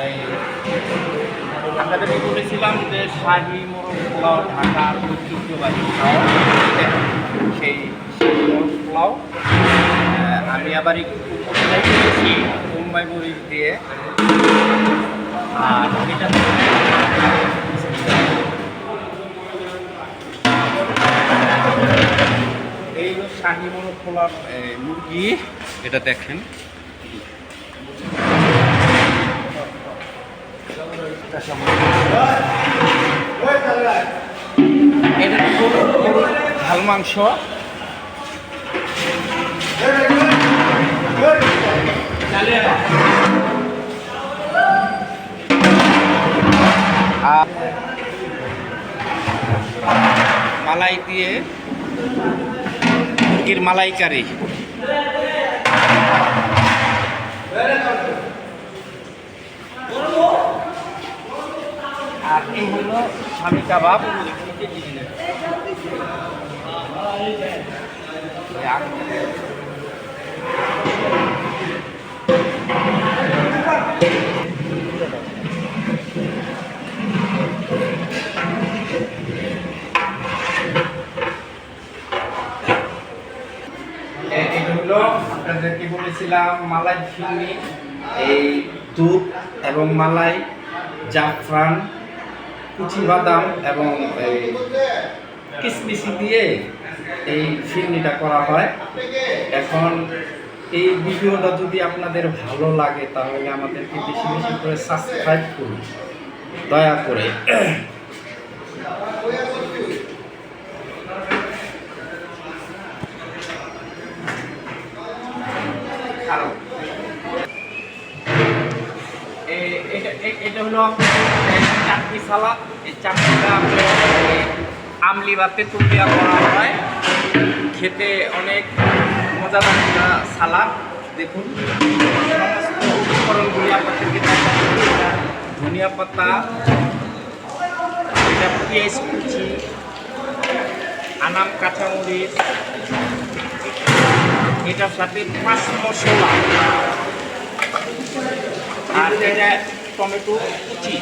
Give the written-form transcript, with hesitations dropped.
এই আপনাদেরকে বলেছিলাম যে শাহি মোরগ পোলাও ঢাকার ঐতিহ্যবাহী খাওয়া, সেই শাহি মোরগ পোলাও আমি আবার একটু মশলাই করেছি মুম্বাই মরিচ দিয়ে। আর এটা এই হলো শাহি মোরগ পোলাও মুরগি, এটা দেখেন। এটা গরুর ঝাল মাংস। আর মালাই দিয়ে মুরগির মালাইকারি। আর এই হলো শাহি কাবাব। আপনাদেরকে বলেছিলাম মালাই ফিরনি, এই দুধ এবং মালাই, জাফরান, কুচি বাদাম এবং এই কিশমিশ দিয়ে এই ফিরনিটা করা হয়। এখন এই ভিডিওটা যদি আপনাদের ভালো লাগে তাহলে আমাদেরকে বেশি বেশি করে সাবস্ক্রাইব করুন দয়া করে। এটা হলো চাটনি সালাদ। এই চাটনিটা আমলি বা তেঁতুল দিয়া করা হয়, খেতে অনেক মজাদার একটা সালাদ। দেখুন সমস্ত উপকরণগুলি আপনাদেরকে দেখাচ্ছি। ধনিয়া পাতা, এটা পেঁয়াজ কুচি, আনাম কাঁচামরিচ, এটার সাথে 5 মশলা, আর এটা টমেটো কুচি।